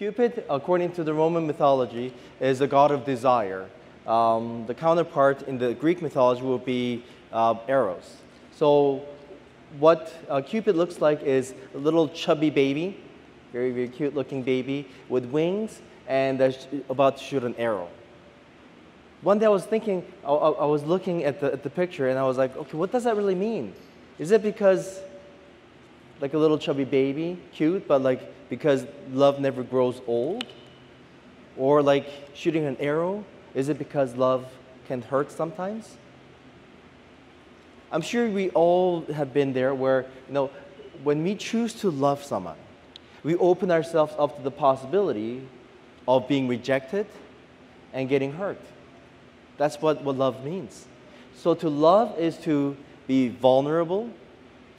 Cupid, according to the Roman mythology, is a god of desire. The counterpart in the Greek mythology would be Eros. So what Cupid looks like is a little chubby baby, very, very cute looking baby with wings and about to shoot an arrow. One day I was thinking, I was looking at the picture and I was like, okay, what does that really mean? Is it because like a little chubby baby, cute, but like because love never grows old? Or like shooting an arrow, is it because love can hurt sometimes? I'm sure we all have been there where, when we choose to love someone, we open ourselves up to the possibility of being rejected and getting hurt. That's what love means. So to love is to be vulnerable.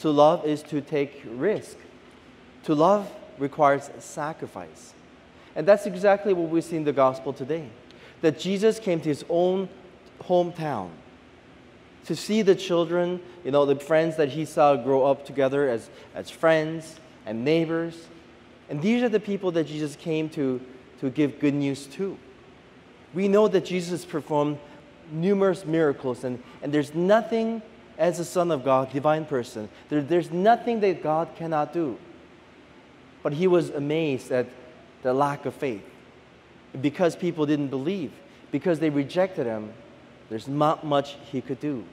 To love is to take risk. To love requires sacrifice. And that's exactly what we see in the gospel today. That Jesus came to his own hometown to see the children, the friends that he saw grow up together as friends and neighbors. And these are the people that Jesus came to give good news to. We know that Jesus performed numerous miracles, and there's nothing, as the Son of God, divine person, there's nothing that God cannot do. But he was amazed at the lack of faith. Because people didn't believe, because they rejected him, there's not much he could do.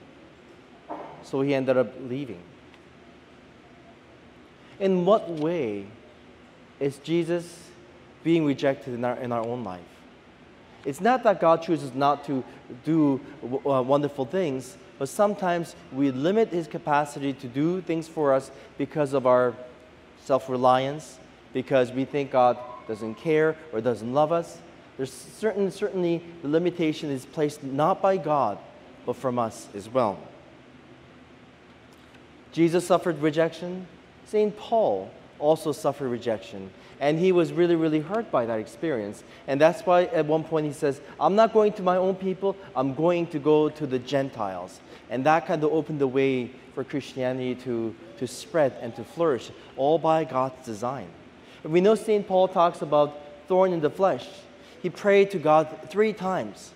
So he ended up leaving. In what way is Jesus being rejected in our own life? It's not that God chooses not to do wonderful things, but sometimes we limit his capacity to do things for us because of our self-reliance, because we think God doesn't care or doesn't love us. There's certainly the limitation is placed not by God, but from us as well. Jesus suffered rejection. St. Paul also suffered rejection. And he was really, really hurt by that experience. And that's why at one point he says, I'm not going to my own people, I'm going to go to the Gentiles. And that kind of opened the way for Christianity to spread and to flourish, all by God's design. And we know St. Paul talks about thorn in the flesh. He prayed to God 3 times.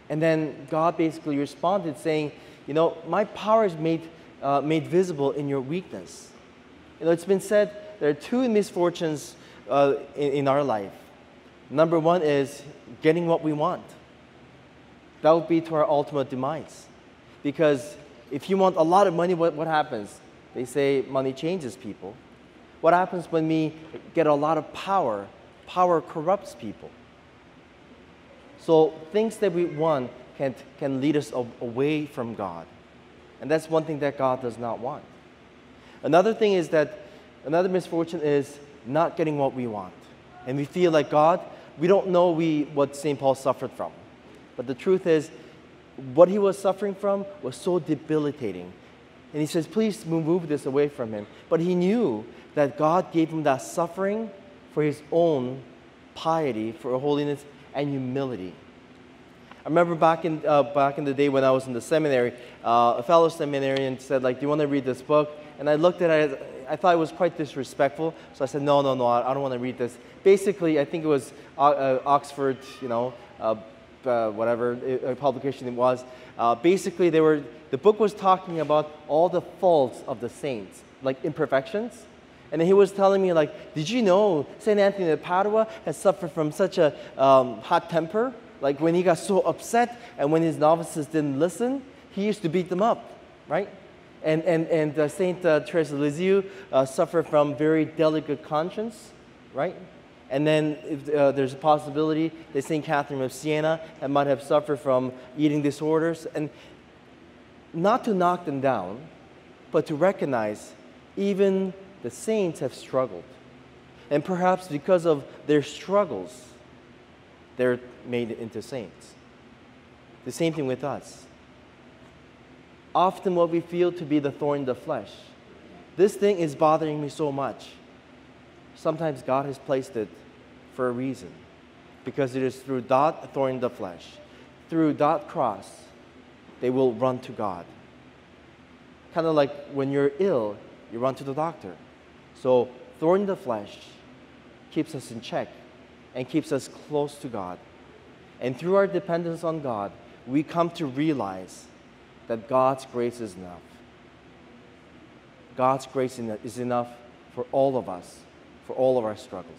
And then God basically responded saying, my power is made visible in your weakness. It's been said there are 2 misfortunes in our life. Number 1 is getting what we want. That would be to our ultimate demise. Because if you want a lot of money, what happens? They say money changes people. What happens when we get a lot of power? Power corrupts people. So things that we want can lead us away from God. And that's one thing that God does not want. Another misfortune is not getting what we want. And we feel like God, we don't know what St. Paul suffered from. But the truth is, what he was suffering from was so debilitating. And he says, please move this away from him. But he knew that God gave him that suffering for his own piety, for holiness and humility. I remember back in the day when I was in the seminary, a fellow seminarian said, do you want to read this book? And I looked at it, I thought it was quite disrespectful, so I said, no, I don't want to read this. Basically, I think it was Oxford, whatever publication it was. Basically, the book was talking about all the faults of the saints, like imperfections. And then he was telling me, did you know St. Anthony of Padua has suffered from such a hot temper? Like when he got so upset and when his novices didn't listen, he used to beat them up, right? And Saint Teresa of Lisieux suffered from very delicate conscience, right? And then there's a possibility that Saint Catherine of Siena might have suffered from eating disorders. And not to knock them down, but to recognize even the saints have struggled. And perhaps because of their struggles, they're made into saints. The same thing with us. Often what we feel to be the thorn in the flesh. This thing is bothering me so much. Sometimes God has placed it for a reason. Because it is through that thorn in the flesh, through that cross, they will run to God. Kind of like when you're ill, you run to the doctor. So thorn in the flesh keeps us in check and keeps us close to God. And through our dependence on God, we come to realize that God's grace is enough. God's grace is enough for all of us, for all of our struggles.